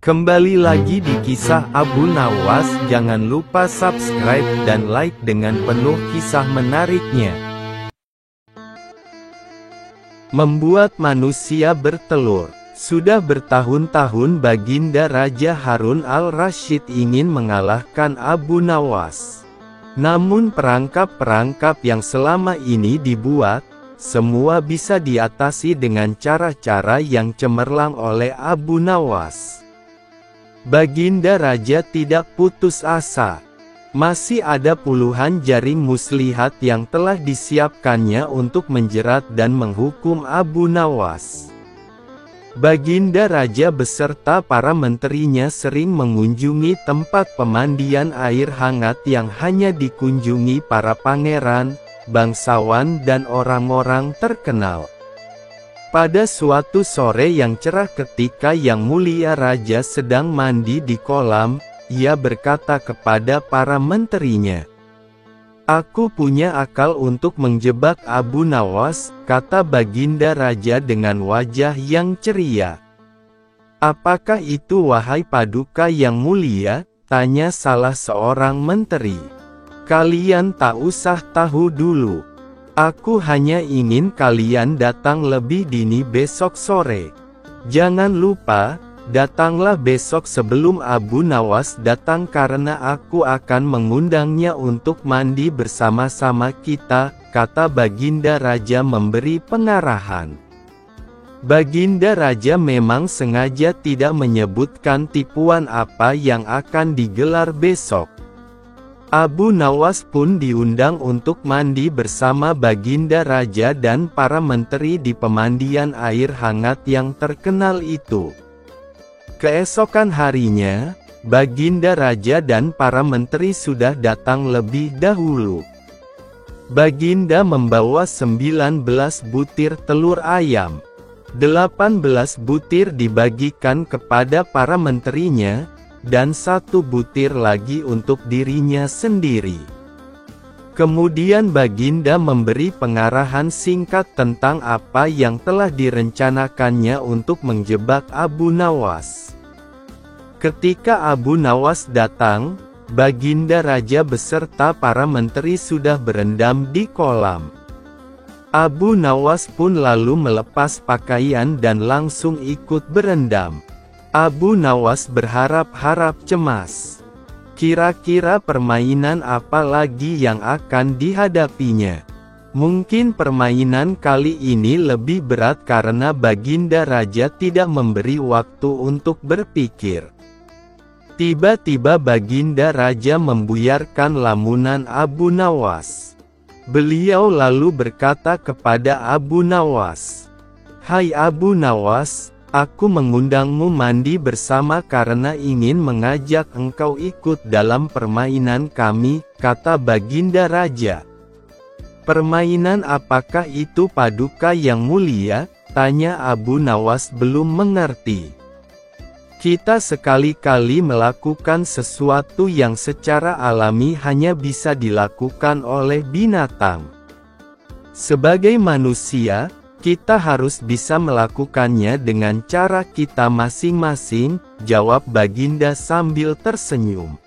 Kembali lagi di kisah Abu Nawas. Jangan lupa subscribe dan like dengan penuh kisah menariknya. Membuat manusia bertelur. Sudah bertahun-tahun Baginda Raja Harun al-Rasyid ingin mengalahkan Abu Nawas. Namun perangkap-perangkap yang selama ini dibuat, semua bisa diatasi dengan cara-cara yang cemerlang oleh Abu Nawas. Baginda Raja tidak putus asa. Masih ada puluhan jaring muslihat yang telah disiapkannya untuk menjerat dan menghukum Abu Nawas. Baginda Raja beserta para menterinya sering mengunjungi tempat pemandian air hangat yang hanya dikunjungi para pangeran, bangsawan dan orang-orang terkenal. Pada suatu sore yang cerah ketika Yang Mulia Raja sedang mandi di kolam, ia berkata kepada para menterinya, "Aku punya akal untuk menjebak Abu Nawas," kata Baginda Raja dengan wajah yang ceria. "Apakah itu wahai Paduka Yang Mulia?" tanya salah seorang menteri. "Kalian tak usah tahu dulu. Aku hanya ingin kalian datang lebih dini besok sore. Jangan lupa, datanglah besok sebelum Abu Nawas datang karena aku akan mengundangnya untuk mandi bersama-sama kita," kata Baginda Raja memberi pengarahan. Baginda Raja memang sengaja tidak menyebutkan tipuan apa yang akan digelar besok. Abu Nawas pun diundang untuk mandi bersama Baginda Raja dan para menteri di pemandian air hangat yang terkenal itu. Keesokan harinya, Baginda Raja dan para menteri sudah datang lebih dahulu. Baginda membawa 19 butir telur ayam. 18 butir dibagikan kepada para menterinya, dan 1 butir lagi untuk dirinya sendiri. Kemudian Baginda memberi pengarahan singkat tentang apa yang telah direncanakannya untuk menjebak Abu Nawas. Ketika Abu Nawas datang, Baginda Raja beserta para menteri sudah berendam di kolam. Abu Nawas pun lalu melepas pakaian dan langsung ikut berendam. Abu Nawas berharap-harap cemas. Kira-kira permainan apa lagi yang akan dihadapinya? Mungkin permainan kali ini lebih berat karena Baginda Raja tidak memberi waktu untuk berpikir. Tiba-tiba Baginda Raja membuyarkan lamunan Abu Nawas. Beliau lalu berkata kepada Abu Nawas, "Hai Abu Nawas, aku mengundangmu mandi bersama karena ingin mengajak engkau ikut dalam permainan kami," kata Baginda Raja. "Permainan apakah itu Paduka Yang Mulia?" tanya Abu Nawas belum mengerti. "Kita sekali-kali melakukan sesuatu yang secara alami hanya bisa dilakukan oleh binatang. Sebagai manusia, kita harus bisa melakukannya dengan cara kita masing-masing," jawab Baginda sambil tersenyum.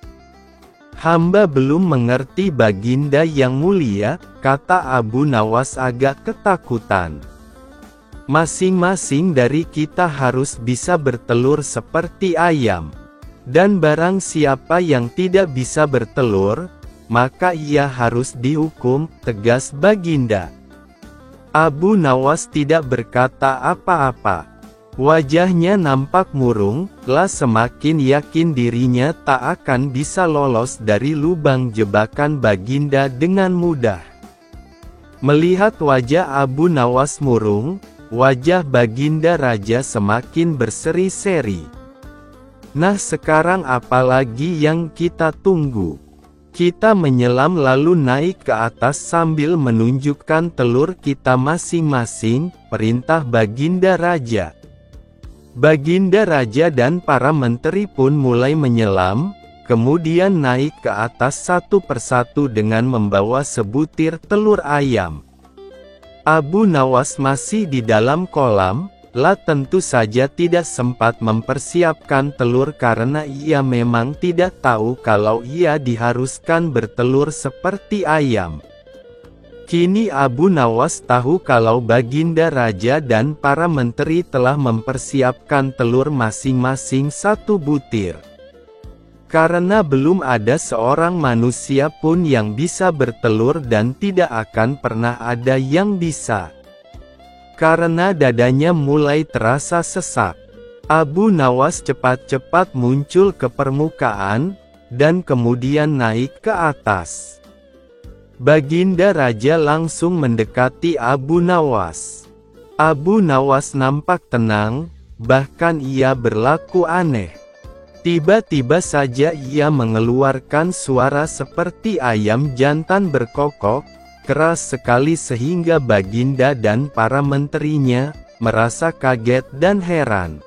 "Hamba belum mengerti Baginda Yang Mulia," kata Abu Nawas agak ketakutan. "Masing-masing dari kita harus bisa bertelur seperti ayam. Dan barang siapa yang tidak bisa bertelur, maka ia harus dihukum," tegas Baginda. Abu Nawas tidak berkata apa-apa. Wajahnya nampak murung, lah semakin yakin dirinya tak akan bisa lolos dari lubang jebakan Baginda dengan mudah. Melihat wajah Abu Nawas murung, wajah Baginda Raja semakin berseri-seri. "Nah sekarang apalagi yang kita tunggu? Kita menyelam lalu naik ke atas sambil menunjukkan telur kita masing-masing," perintah Baginda Raja. Baginda Raja dan para menteri pun mulai menyelam, kemudian naik ke atas satu persatu dengan membawa sebutir telur ayam. Abu Nawas masih di dalam kolam, La tentu saja tidak sempat mempersiapkan telur karena ia memang tidak tahu kalau ia diharuskan bertelur seperti ayam. Kini Abu Nawas tahu kalau Baginda Raja dan para menteri telah mempersiapkan telur masing-masing 1 butir. Karena belum ada seorang manusia pun yang bisa bertelur dan tidak akan pernah ada yang bisa. Karena dadanya mulai terasa sesak, Abu Nawas cepat-cepat muncul ke permukaan, dan kemudian naik ke atas. Baginda Raja langsung mendekati Abu Nawas. Abu Nawas nampak tenang, bahkan ia berlaku aneh. Tiba-tiba saja ia mengeluarkan suara seperti ayam jantan berkokok, keras sekali sehingga Baginda dan para menterinya merasa kaget dan heran.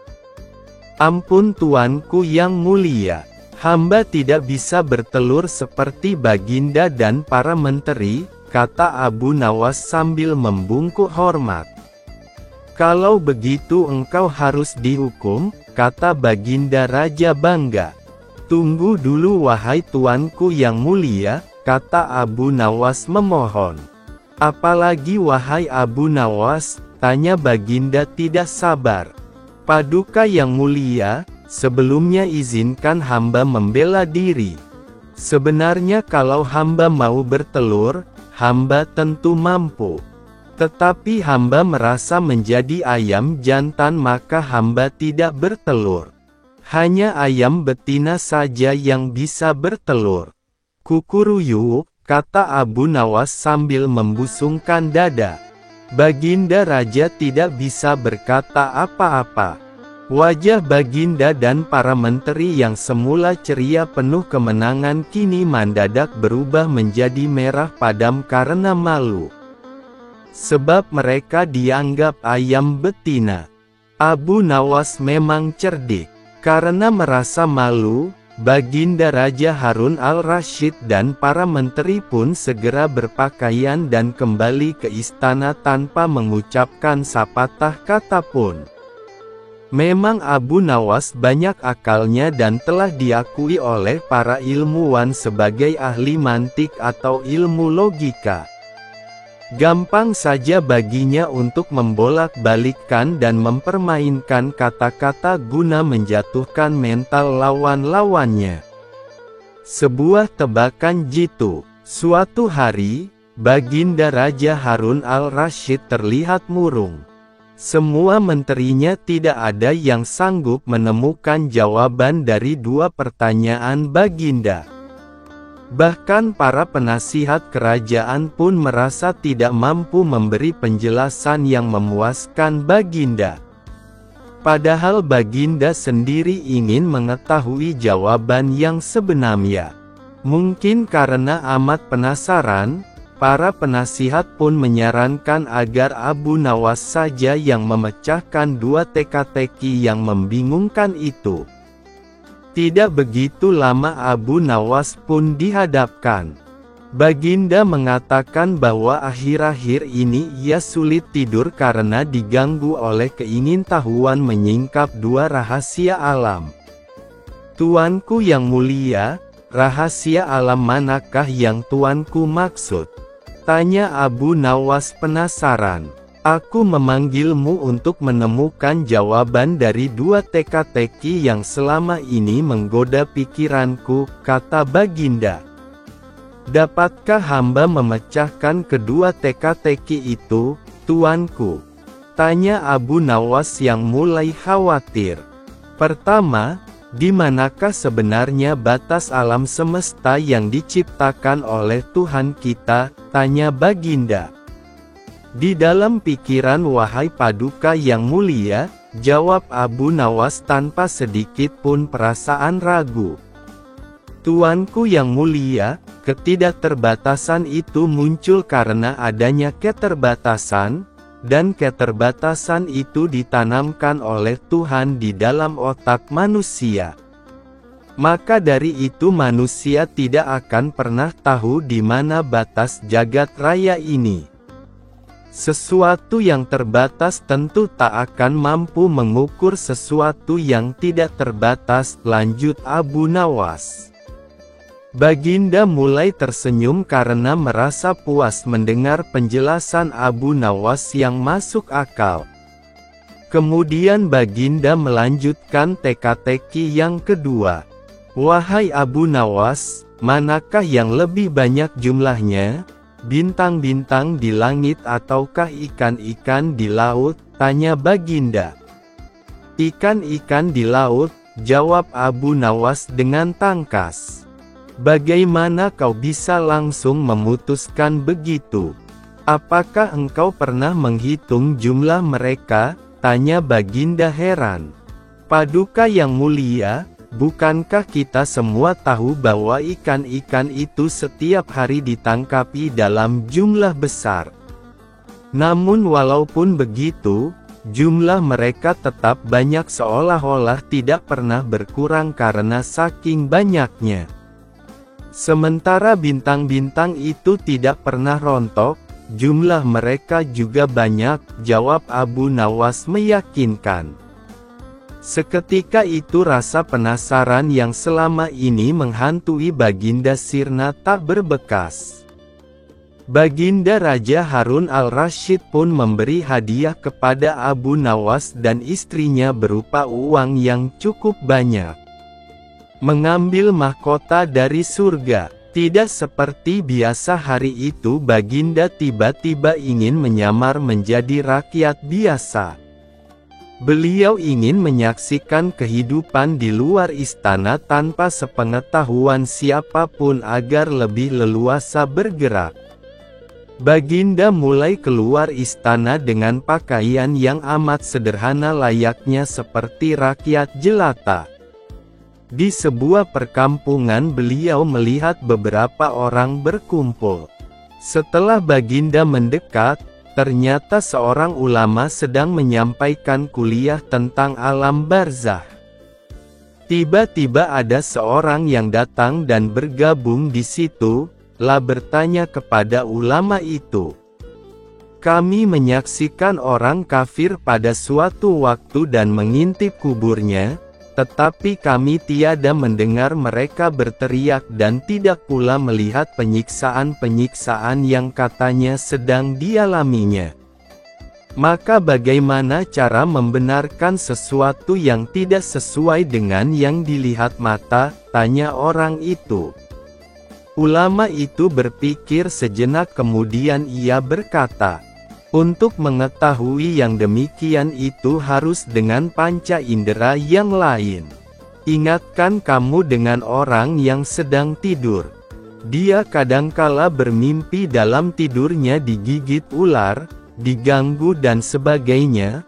"Ampun tuanku yang mulia, hamba tidak bisa bertelur seperti Baginda dan para menteri," kata Abu Nawas sambil membungkuk hormat. "Kalau begitu engkau harus dihukum," kata Baginda Raja bangga. "Tunggu dulu wahai tuanku yang mulia," kata Abu Nawas memohon. "Apalagi wahai Abu Nawas?" tanya Baginda tidak sabar. "Paduka yang mulia, sebelumnya izinkan hamba membela diri. Sebenarnya kalau hamba mau bertelur, hamba tentu mampu. Tetapi hamba merasa menjadi ayam jantan maka hamba tidak bertelur. Hanya ayam betina saja yang bisa bertelur." "Kukuruyuk," kata Abu Nawas sambil membusungkan dada. Baginda Raja tidak bisa berkata apa-apa. Wajah Baginda dan para menteri yang semula ceria penuh kemenangan kini mendadak berubah menjadi merah padam karena malu. Sebab mereka dianggap ayam betina. Abu Nawas memang cerdik. Karena merasa malu, Baginda Raja Harun al-Rasyid dan para menteri pun segera berpakaian dan kembali ke istana tanpa mengucapkan sepatah kata pun. Memang Abu Nawas banyak akalnya dan telah diakui oleh para ilmuwan sebagai ahli mantik atau ilmu logika. Gampang saja baginya untuk membolak-balikkan dan mempermainkan kata-kata guna menjatuhkan mental lawan-lawannya. Sebuah tebakan jitu. Suatu hari, Baginda Raja Harun al-Rasyid terlihat murung. Semua menterinya tidak ada yang sanggup menemukan jawaban dari 2 pertanyaan Baginda. Bahkan para penasihat kerajaan pun merasa tidak mampu memberi penjelasan yang memuaskan Baginda. Padahal Baginda sendiri ingin mengetahui jawaban yang sebenarnya. Mungkin karena amat penasaran, para penasihat pun menyarankan agar Abu Nawas saja yang memecahkan 2 teka-teki yang membingungkan itu. Tidak begitu lama Abu Nawas pun dihadapkan. Baginda mengatakan bahwa akhir-akhir ini ia sulit tidur karena diganggu oleh keingintahuan menyingkap 2 rahasia alam. "Tuanku yang mulia, rahasia alam manakah yang tuanku maksud?" tanya Abu Nawas penasaran. "Aku memanggilmu untuk menemukan jawaban dari 2 teka-teki yang selama ini menggoda pikiranku," kata Baginda. "Dapatkah hamba memecahkan kedua teka-teki itu, tuanku?" tanya Abu Nawas yang mulai khawatir. "Pertama, di manakah sebenarnya batas alam semesta yang diciptakan oleh Tuhan kita?" tanya Baginda. "Di dalam pikiran wahai Paduka yang mulia," jawab Abu Nawas tanpa sedikit pun perasaan ragu. "Tuanku yang mulia, ketidakterbatasan itu muncul karena adanya keterbatasan, dan keterbatasan itu ditanamkan oleh Tuhan di dalam otak manusia. Maka dari itu manusia tidak akan pernah tahu di mana batas jagat raya ini. Sesuatu yang terbatas tentu tak akan mampu mengukur sesuatu yang tidak terbatas, lanjut Abu Nawas. Baginda mulai tersenyum karena merasa puas mendengar penjelasan Abu Nawas yang masuk akal. Kemudian Baginda melanjutkan teka-teki yang kedua. Wahai Abu Nawas, manakah yang lebih banyak jumlahnya? Bintang-bintang di langit ataukah ikan-ikan di laut? Tanya Baginda. Ikan-ikan di laut, jawab Abu Nawas dengan tangkas. Bagaimana kau bisa langsung memutuskan begitu? Apakah engkau pernah menghitung jumlah mereka? Tanya Baginda heran. Paduka yang mulia, bukankah kita semua tahu bahwa ikan-ikan itu setiap hari ditangkapi dalam jumlah besar? Namun walaupun begitu, jumlah mereka tetap banyak seolah-olah tidak pernah berkurang karena saking banyaknya. Sementara bintang-bintang itu tidak pernah rontok, jumlah mereka juga banyak, jawab Abu Nawas meyakinkan. Seketika itu rasa penasaran yang selama ini menghantui Baginda sirna tak berbekas. Baginda Raja Harun al-Rasyid pun memberi hadiah kepada Abu Nawas dan istrinya berupa uang yang cukup banyak. Mengambil mahkota dari surga. Tidak seperti biasa hari itu Baginda tiba-tiba ingin menyamar menjadi rakyat biasa. Beliau ingin menyaksikan kehidupan di luar istana tanpa sepengetahuan siapapun agar lebih leluasa bergerak. Baginda mulai keluar istana dengan pakaian yang amat sederhana layaknya seperti rakyat jelata. Di sebuah perkampungan beliau melihat beberapa orang berkumpul. Setelah Baginda mendekat, ternyata seorang ulama sedang menyampaikan kuliah tentang alam barzah. Tiba-tiba ada seorang yang datang dan bergabung di situ, bertanya kepada ulama itu. Kami menyaksikan orang kafir pada suatu waktu dan mengintip kuburnya, tetapi kami tiada mendengar mereka berteriak dan tidak pula melihat penyiksaan-penyiksaan yang katanya sedang dialaminya. Maka bagaimana cara membenarkan sesuatu yang tidak sesuai dengan yang dilihat mata? Tanya orang itu. Ulama itu berpikir sejenak kemudian ia berkata, untuk mengetahui yang demikian itu harus dengan panca indera yang lain. Ingatkan kamu dengan orang yang sedang tidur. Dia kadangkala bermimpi dalam tidurnya digigit ular, diganggu dan sebagainya,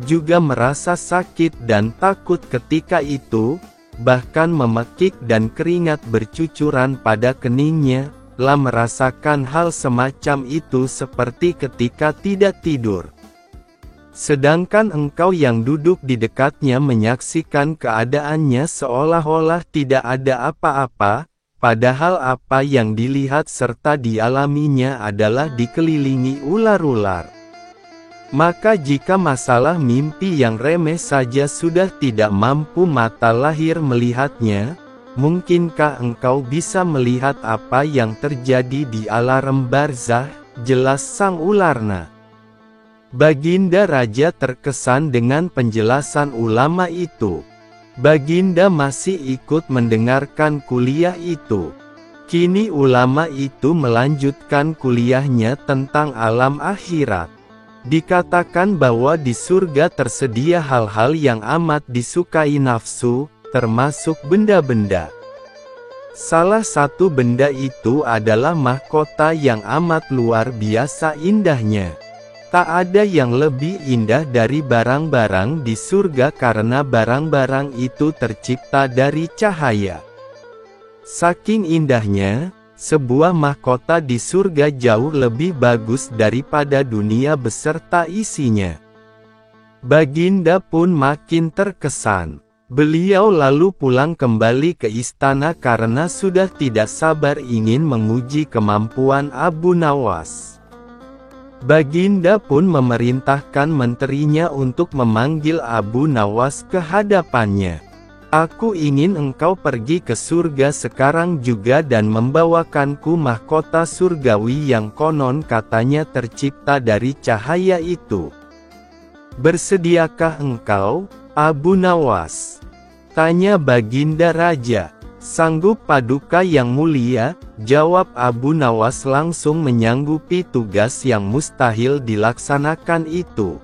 juga merasa sakit dan takut ketika itu, bahkan memekik dan keringat bercucuran pada keningnya, merasakan hal semacam itu seperti ketika tidak tidur. Sedangkan engkau yang duduk di dekatnya menyaksikan keadaannya seolah-olah tidak ada apa-apa, padahal apa yang dilihat serta dialaminya adalah dikelilingi ular-ular. Maka jika masalah mimpi yang remeh saja sudah tidak mampu mata lahir melihatnya, mungkinkah engkau bisa melihat apa yang terjadi di alam barzah? Jelas sang ularna. Baginda Raja terkesan dengan penjelasan ulama itu. Baginda masih ikut mendengarkan kuliah itu. Kini ulama itu melanjutkan kuliahnya tentang alam akhirat. Dikatakan bahwa di surga tersedia hal-hal yang amat disukai nafsu, termasuk benda-benda. Salah satu benda itu adalah mahkota yang amat luar biasa indahnya. Tak ada yang lebih indah dari barang-barang di surga karena barang-barang itu tercipta dari cahaya. Saking indahnya, sebuah mahkota di surga jauh lebih bagus daripada dunia beserta isinya. Baginda pun makin terkesan. Beliau lalu pulang kembali ke istana karena sudah tidak sabar ingin menguji kemampuan Abu Nawas. Baginda pun memerintahkan menterinya untuk memanggil Abu Nawas ke hadapannya. Aku ingin engkau pergi ke surga sekarang juga dan membawakanku mahkota surgawi yang konon katanya tercipta dari cahaya itu. Bersediakah engkau, Abu Nawas? Tanya Baginda Raja. Sanggup Paduka yang mulia, jawab Abu Nawas langsung menyanggupi tugas yang mustahil dilaksanakan itu.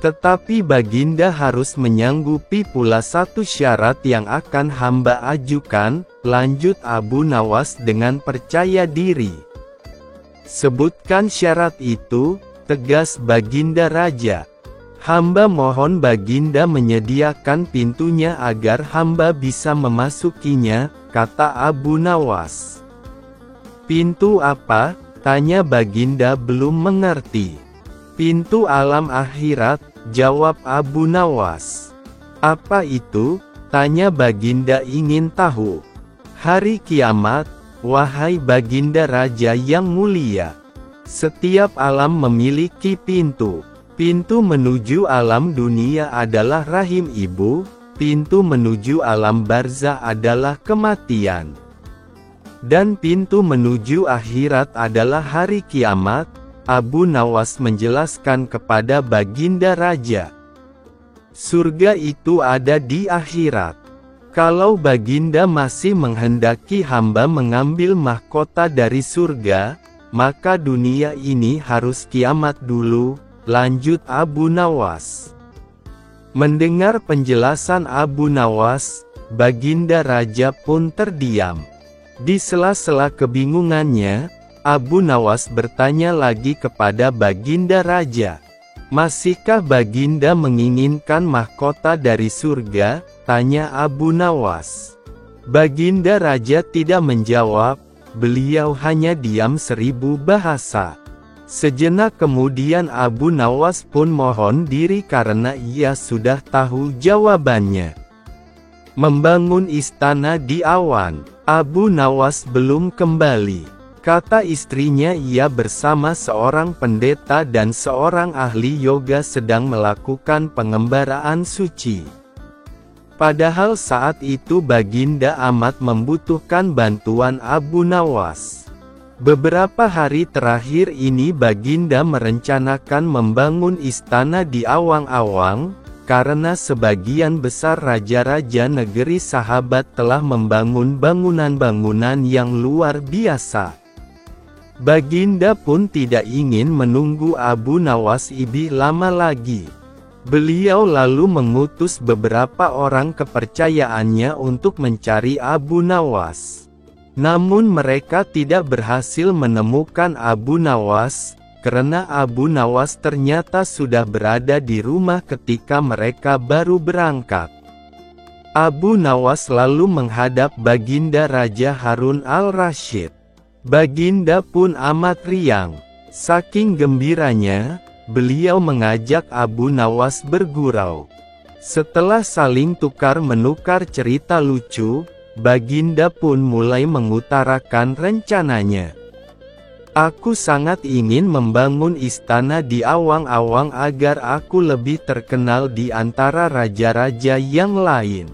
Tetapi Baginda harus menyanggupi pula satu syarat yang akan hamba ajukan, lanjut Abu Nawas dengan percaya diri. Sebutkan syarat itu, tegas Baginda Raja. Hamba mohon Baginda menyediakan pintunya agar hamba bisa memasukinya, kata Abu Nawas. Pintu apa? Tanya Baginda belum mengerti. Pintu alam akhirat, jawab Abu Nawas. Apa itu? Tanya Baginda ingin tahu. Hari kiamat, wahai Baginda Raja yang mulia. Setiap alam memiliki pintu. Pintu menuju alam dunia adalah rahim ibu, pintu menuju alam barzah adalah kematian. Dan pintu menuju akhirat adalah hari kiamat, Abu Nawas menjelaskan kepada Baginda Raja. Surga itu ada di akhirat. Kalau Baginda masih menghendaki hamba mengambil mahkota dari surga, maka dunia ini harus kiamat dulu, lanjut Abu Nawas. Mendengar penjelasan Abu Nawas, Baginda Raja pun terdiam. Di sela-sela kebingungannya, Abu Nawas bertanya lagi kepada Baginda Raja. Masihkah Baginda menginginkan mahkota dari surga? Tanya Abu Nawas. Baginda Raja tidak menjawab, beliau hanya diam 1000 bahasa. Sejenak kemudian Abu Nawas pun mohon diri karena ia sudah tahu jawabannya. Membangun istana di awan. Abu Nawas belum kembali. Kata istrinya ia bersama seorang pendeta dan seorang ahli yoga sedang melakukan pengembaraan suci. Padahal saat itu Baginda amat membutuhkan bantuan Abu Nawas. Beberapa hari terakhir ini Baginda merencanakan membangun istana di awang-awang, karena sebagian besar raja-raja negeri sahabat telah membangun bangunan-bangunan yang luar biasa. Baginda pun tidak ingin menunggu Abu Nawas lebih lama lagi. Beliau lalu mengutus beberapa orang kepercayaannya untuk mencari Abu Nawas. Namun mereka tidak berhasil menemukan Abu Nawas, karena Abu Nawas ternyata sudah berada di rumah ketika mereka baru berangkat. Abu Nawas lalu menghadap Baginda Raja Harun al-Rasyid. Baginda pun amat riang. Saking gembiranya, beliau mengajak Abu Nawas bergurau. Setelah saling tukar-menukar cerita lucu, Baginda pun mulai mengutarakan rencananya. Aku sangat ingin membangun istana di awang-awang agar aku lebih terkenal di antara raja-raja yang lain.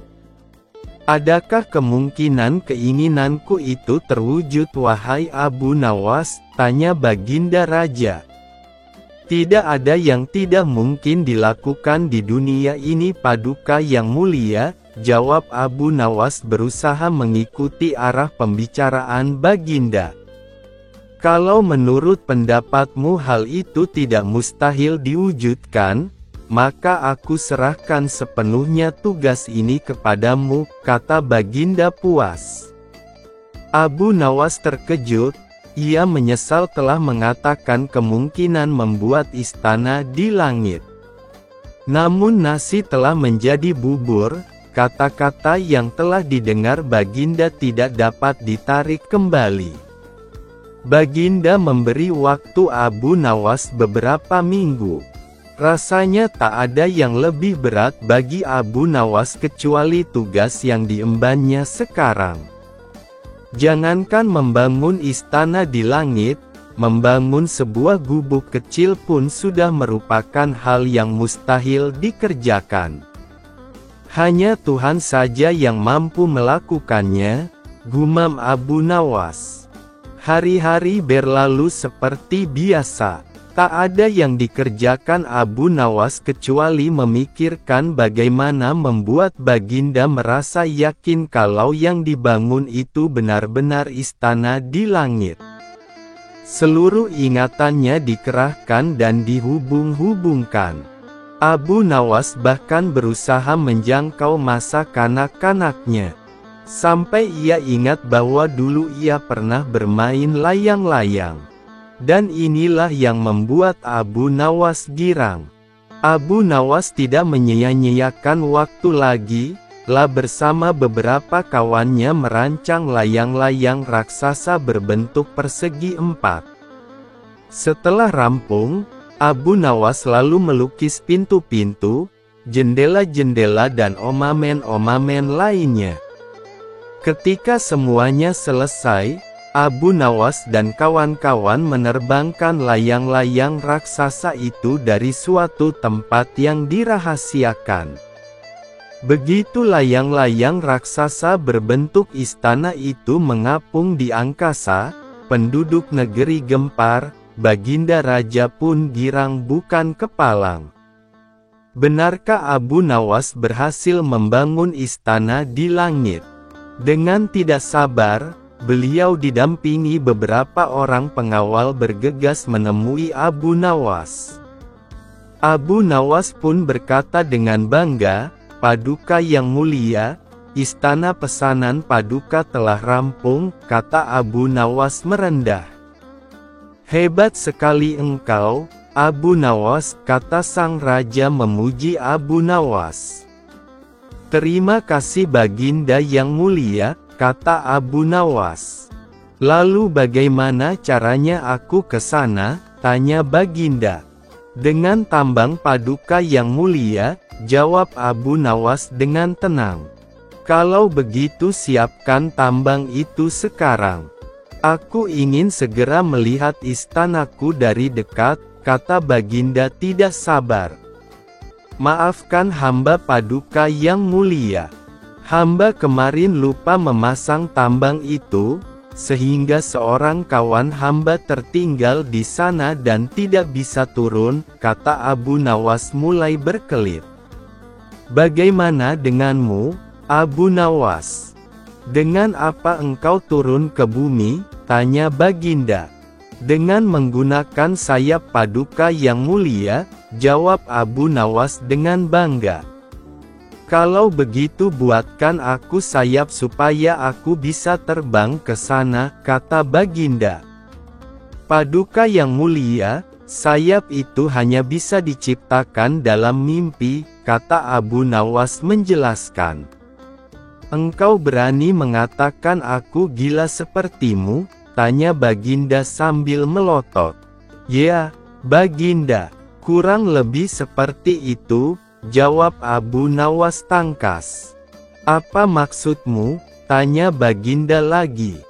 Adakah kemungkinan keinginanku itu terwujud wahai Abu Nawas? Tanya Baginda Raja. Tidak ada yang tidak mungkin dilakukan di dunia ini Paduka yang mulia, jawab Abu Nawas berusaha mengikuti arah pembicaraan Baginda. Kalau menurut pendapatmu hal itu tidak mustahil diwujudkan, maka aku serahkan sepenuhnya tugas ini kepadamu, kata Baginda puas. Abu Nawas terkejut, ia menyesal telah mengatakan kemungkinan membuat istana di langit. Namun nasi telah menjadi bubur, kata-kata yang telah didengar Baginda tidak dapat ditarik kembali. Baginda memberi waktu Abu Nawas beberapa minggu. Rasanya tak ada yang lebih berat bagi Abu Nawas kecuali tugas yang diembannya sekarang. Jangankan membangun istana di langit, membangun sebuah gubuk kecil pun sudah merupakan hal yang mustahil dikerjakan. Hanya Tuhan saja yang mampu melakukannya, gumam Abu Nawas. Hari-hari berlalu seperti biasa. Tak ada yang dikerjakan Abu Nawas kecuali memikirkan bagaimana membuat Baginda merasa yakin kalau yang dibangun itu benar-benar istana di langit. Seluruh ingatannya dikerahkan dan dihubung-hubungkan. Abu Nawas bahkan berusaha menjangkau masa kanak-kanaknya. Sampai ia ingat bahwa dulu ia pernah bermain layang-layang. Dan inilah yang membuat Abu Nawas girang. Abu Nawas tidak menyia-nyiakan waktu lagi, bersama beberapa kawannya merancang layang-layang raksasa berbentuk persegi 4. Setelah rampung, Abu Nawas lalu melukis pintu-pintu, jendela-jendela dan omamen-omamen lainnya. Ketika semuanya selesai, Abu Nawas dan kawan-kawan menerbangkan layang-layang raksasa itu dari suatu tempat yang dirahasiakan. Begitu layang-layang raksasa berbentuk istana itu mengapung di angkasa, penduduk negeri gempar, Baginda Raja pun girang bukan kepalang. Benarkah Abu Nawas berhasil membangun istana di langit? Dengan tidak sabar, beliau didampingi beberapa orang pengawal bergegas menemui Abu Nawas. Abu Nawas pun berkata dengan bangga, "Paduka yang mulia, istana pesanan Paduka telah rampung," kata Abu Nawas merendah. "Hebat sekali engkau, Abu Nawas," kata sang raja memuji Abu Nawas. "Terima kasih Baginda yang mulia," kata Abu Nawas. "Lalu bagaimana caranya aku ke sana?" tanya Baginda. "Dengan tambang Paduka yang mulia," jawab Abu Nawas dengan tenang. "Kalau begitu siapkan tambang itu sekarang. Aku ingin segera melihat istanaku dari dekat," kata Baginda tidak sabar. "Maafkan hamba Paduka yang mulia. Hamba kemarin lupa memasang tambang itu, sehingga seorang kawan hamba tertinggal di sana dan tidak bisa turun," kata Abu Nawas mulai berkelit. "Bagaimana denganmu, Abu Nawas? Dengan apa engkau turun ke bumi?" tanya Baginda. "Dengan menggunakan sayap Paduka yang mulia," jawab Abu Nawas dengan bangga. "Kalau begitu buatkan aku sayap supaya aku bisa terbang ke sana," kata Baginda. "Paduka yang mulia, sayap itu hanya bisa diciptakan dalam mimpi," kata Abu Nawas menjelaskan. "Engkau berani mengatakan aku gila sepertimu?" tanya Baginda sambil melotot. "Ya, Baginda, kurang lebih seperti itu," jawab Abu Nawas tangkas. "Apa maksudmu?" tanya Baginda lagi.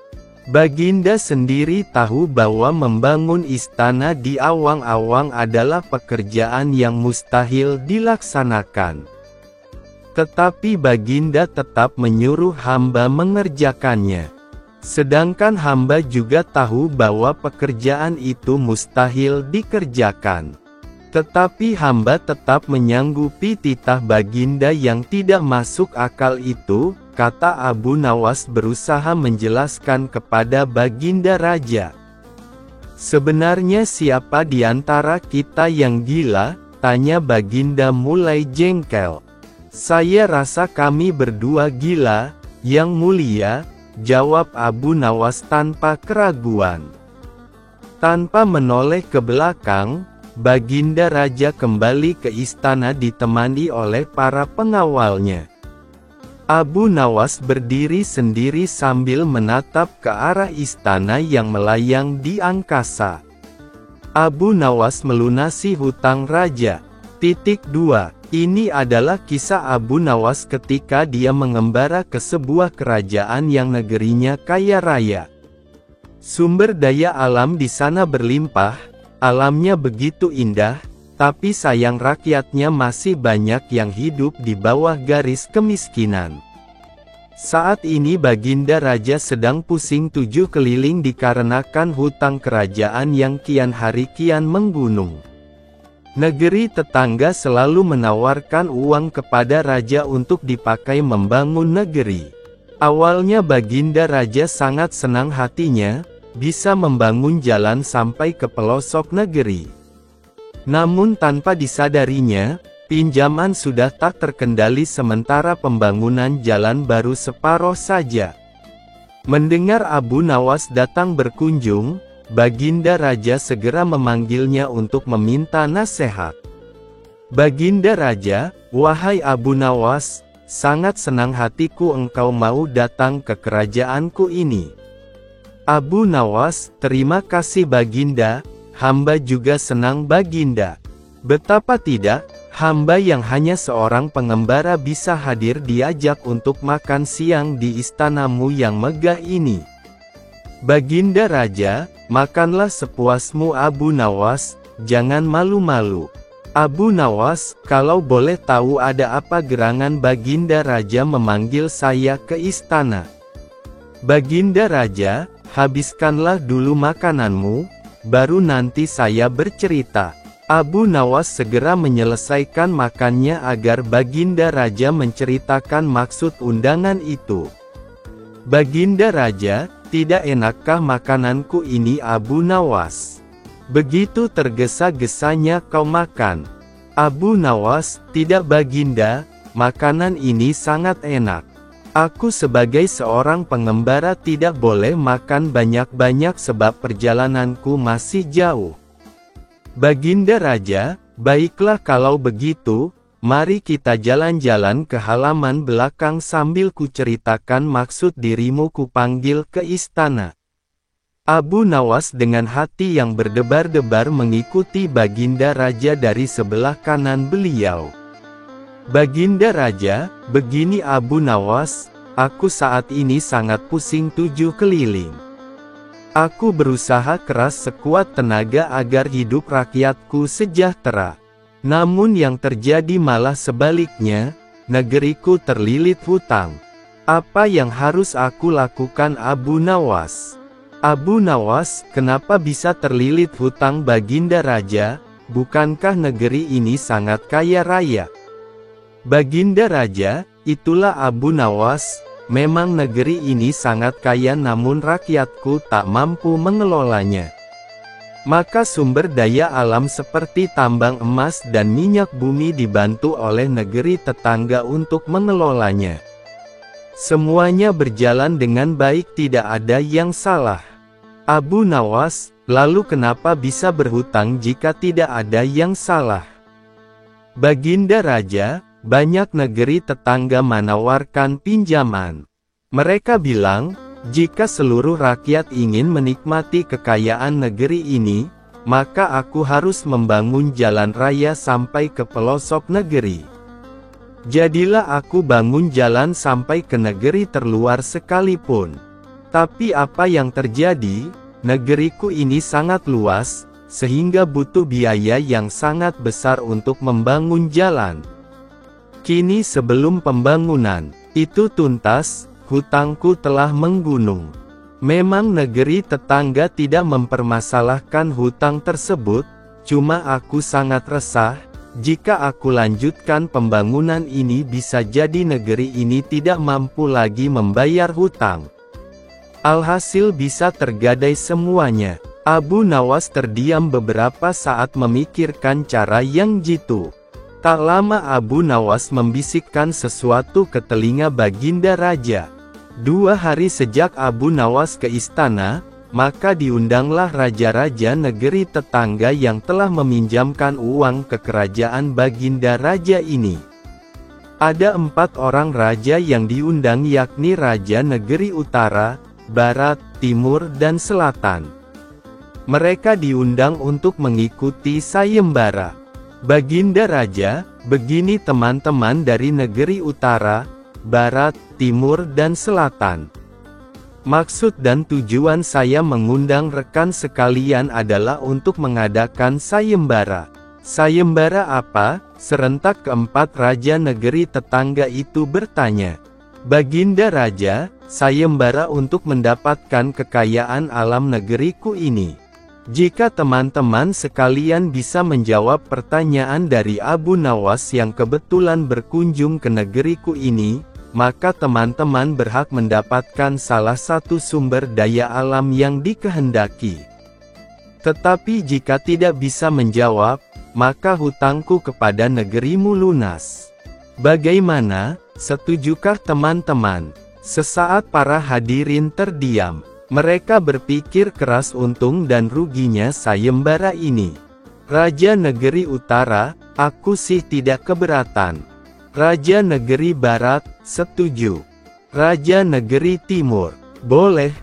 Baginda sendiri tahu bahwa membangun istana di awang-awang adalah pekerjaan yang mustahil dilaksanakan. Tetapi Baginda tetap menyuruh hamba mengerjakannya. Sedangkan hamba juga tahu bahwa pekerjaan itu mustahil dikerjakan. Tetapi hamba tetap menyanggupi titah Baginda yang tidak masuk akal itu, kata Abu Nawas berusaha menjelaskan kepada Baginda Raja. "Sebenarnya siapa di antara kita yang gila?" tanya Baginda mulai jengkel. "Saya rasa kami berdua gila, Yang Mulia," jawab Abu Nawas tanpa keraguan. Tanpa menoleh ke belakang, Baginda Raja kembali ke istana ditemani oleh para pengawalnya. Abu Nawas berdiri sendiri sambil menatap ke arah istana yang melayang di angkasa. Abu Nawas melunasi hutang raja. 2. Ini adalah kisah Abu Nawas ketika dia mengembara ke sebuah kerajaan yang negerinya kaya raya. Sumber daya alam di sana berlimpah, alamnya begitu indah, tapi sayang rakyatnya masih banyak yang hidup di bawah garis kemiskinan. Saat ini Baginda Raja sedang pusing tujuh keliling dikarenakan hutang kerajaan yang kian hari kian menggunung. Negeri tetangga selalu menawarkan uang kepada raja untuk dipakai membangun negeri. Awalnya Baginda Raja sangat senang hatinya, bisa membangun jalan sampai ke pelosok negeri. Namun tanpa disadarinya, pinjaman sudah tak terkendali sementara pembangunan jalan baru separuh saja. Mendengar Abu Nawas datang berkunjung, Baginda Raja segera memanggilnya untuk meminta nasihat. Baginda Raja, wahai Abu Nawas, sangat senang hatiku engkau mau datang ke kerajaanku ini. Abu Nawas, terima kasih Baginda, hamba juga senang Baginda. Betapa tidak, hamba yang hanya seorang pengembara bisa hadir diajak untuk makan siang di istanamu yang megah ini. Baginda Raja, makanlah sepuasmu Abu Nawas, jangan malu-malu. Abu Nawas, kalau boleh tahu ada apa gerangan Baginda Raja memanggil saya ke istana? Baginda Raja, habiskanlah dulu makananmu, baru nanti saya bercerita. Abu Nawas segera menyelesaikan makannya agar Baginda Raja menceritakan maksud undangan itu. Baginda Raja, tidak enakkah makananku ini Abu Nawas? Begitu tergesa-gesanya kau makan. Abu Nawas, tidak Baginda, makanan ini sangat enak. Aku sebagai seorang pengembara tidak boleh makan banyak-banyak sebab perjalananku masih jauh. Baginda Raja, baiklah kalau begitu, mari kita jalan-jalan ke halaman belakang sambil kuceritakan maksud dirimu kupanggil ke istana. Abu Nawas dengan hati yang berdebar-debar mengikuti Baginda Raja dari sebelah kanan beliau. Baginda Raja, begini Abu Nawas, aku saat ini sangat pusing tujuh keliling. Aku berusaha keras sekuat tenaga agar hidup rakyatku sejahtera. Namun yang terjadi malah sebaliknya, negeriku terlilit hutang. Apa yang harus aku lakukan Abu Nawas? Abu Nawas, kenapa bisa terlilit hutang Baginda Raja? Bukankah negeri ini sangat kaya raya? Baginda Raja, itulah Abu Nawas, memang negeri ini sangat kaya namun rakyatku tak mampu mengelolanya. Maka sumber daya alam seperti tambang emas dan minyak bumi dibantu oleh negeri tetangga untuk mengelolanya. Semuanya berjalan dengan baik, tidak ada yang salah. Abu Nawas, lalu kenapa bisa berhutang jika tidak ada yang salah? Baginda Raja, banyak negeri tetangga menawarkan pinjaman. Mereka bilang, jika seluruh rakyat ingin menikmati kekayaan negeri ini, maka aku harus membangun jalan raya sampai ke pelosok negeri. Jadilah aku bangun jalan sampai ke negeri terluar sekalipun. Tapi apa yang terjadi? Negeriku ini sangat luas, sehingga butuh biaya yang sangat besar untuk membangun jalan. Kini sebelum pembangunan itu tuntas, hutangku telah menggunung. Memang negeri tetangga tidak mempermasalahkan hutang tersebut, cuma aku sangat resah, jika aku lanjutkan pembangunan ini bisa jadi negeri ini tidak mampu lagi membayar hutang. Alhasil bisa tergadai semuanya. Abu Nawas terdiam beberapa saat memikirkan cara yang jitu. Tak lama Abu Nawas membisikkan sesuatu ke telinga Baginda Raja. 2 hari sejak Abu Nawas ke istana, maka diundanglah raja-raja negeri tetangga yang telah meminjamkan uang ke kerajaan Baginda Raja ini. Ada 4 orang raja yang diundang, yakni Raja Negeri Utara, Barat, Timur dan Selatan. Mereka diundang untuk mengikuti sayembara. Baginda Raja, begini teman-teman dari negeri utara, barat, timur dan selatan. Maksud dan tujuan saya mengundang rekan sekalian adalah untuk mengadakan sayembara. Sayembara apa? Serentak keempat raja negeri tetangga itu bertanya. Baginda Raja, sayembara untuk mendapatkan kekayaan alam negeriku ini. Jika teman-teman sekalian bisa menjawab pertanyaan dari Abu Nawas yang kebetulan berkunjung ke negeriku ini, maka teman-teman berhak mendapatkan salah satu sumber daya alam yang dikehendaki. Tetapi jika tidak bisa menjawab, maka hutangku kepada negerimu lunas. Bagaimana? Setujukah teman-teman? Sesaat para hadirin terdiam. Mereka berpikir keras untung dan ruginya sayembara ini. Raja Negeri Utara, aku sih tidak keberatan. Raja Negeri Barat, setuju. Raja Negeri Timur, boleh.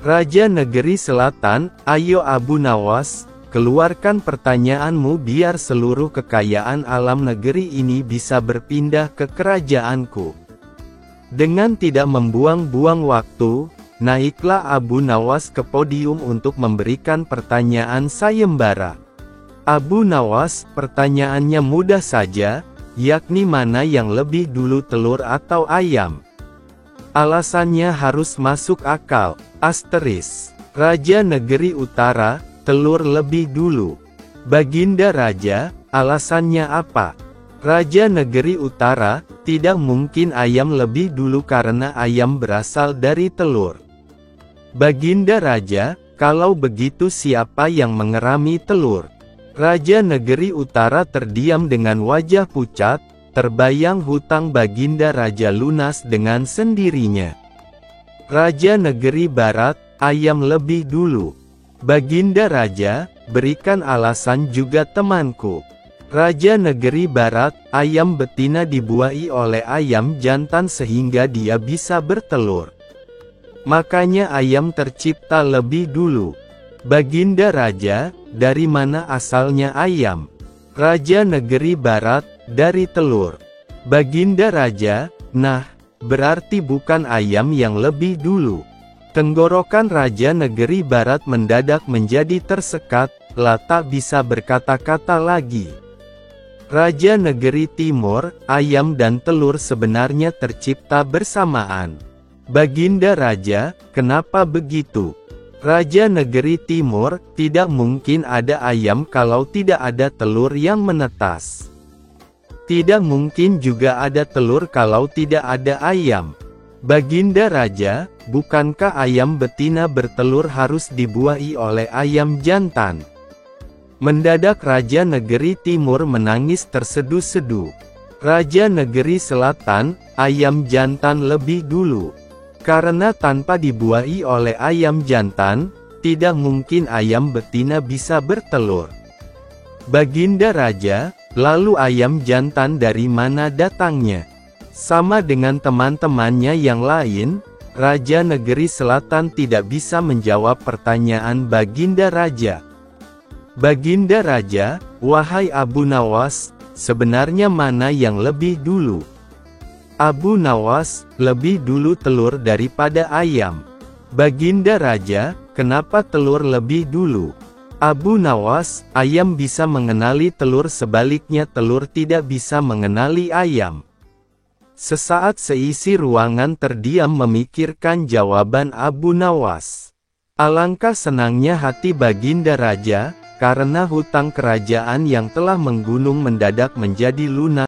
Raja Negeri Selatan, ayo Abu Nawas, keluarkan pertanyaanmu biar seluruh kekayaan alam negeri ini bisa berpindah ke kerajaanku. Dengan tidak membuang-buang waktu, naiklah Abu Nawas ke podium untuk memberikan pertanyaan sayembara. Abu Nawas, pertanyaannya mudah saja, yakni mana yang lebih dulu telur atau ayam? Alasannya harus masuk akal. Asteris. Raja Negeri Utara, telur lebih dulu. Baginda Raja, alasannya apa? Raja Negeri Utara, tidak mungkin ayam lebih dulu karena ayam berasal dari telur. Baginda Raja, kalau begitu siapa yang mengerami telur? Raja Negeri Utara terdiam dengan wajah pucat, terbayang hutang Baginda Raja lunas dengan sendirinya. Raja Negeri Barat, ayam lebih dulu. Baginda Raja, berikan alasan juga temanku. Raja Negeri Barat, ayam betina dibuai oleh ayam jantan sehingga dia bisa bertelur. Makanya ayam tercipta lebih dulu. Baginda Raja, dari mana asalnya ayam? Raja Negeri Barat, dari telur. Baginda Raja, nah, berarti bukan ayam yang lebih dulu. Tenggorokan Raja Negeri Barat mendadak menjadi tersekat, tak bisa berkata-kata lagi. Raja Negeri Timur, ayam dan telur sebenarnya tercipta bersamaan. Baginda Raja, kenapa begitu? Raja Negeri Timur, tidak mungkin ada ayam kalau tidak ada telur yang menetas. Tidak mungkin juga ada telur kalau tidak ada ayam. Baginda Raja, bukankah ayam betina bertelur harus dibuai oleh ayam jantan? Mendadak Raja Negeri Timur menangis terseduh-seduh. Raja Negeri Selatan, ayam jantan lebih dulu. Karena tanpa dibuai oleh ayam jantan, tidak mungkin ayam betina bisa bertelur. Baginda Raja, lalu ayam jantan dari mana datangnya? Sama dengan teman-temannya yang lain, Raja Negeri Selatan tidak bisa menjawab pertanyaan Baginda Raja. Baginda Raja, wahai Abu Nawas, sebenarnya mana yang lebih dulu? Abu Nawas, lebih dulu telur daripada ayam. Baginda Raja, kenapa telur lebih dulu? Abu Nawas, ayam bisa mengenali telur sebaliknya telur tidak bisa mengenali ayam. Sesaat seisi ruangan terdiam memikirkan jawaban Abu Nawas. Alangkah senangnya hati Baginda Raja, karena hutang kerajaan yang telah menggunung mendadak menjadi lunas.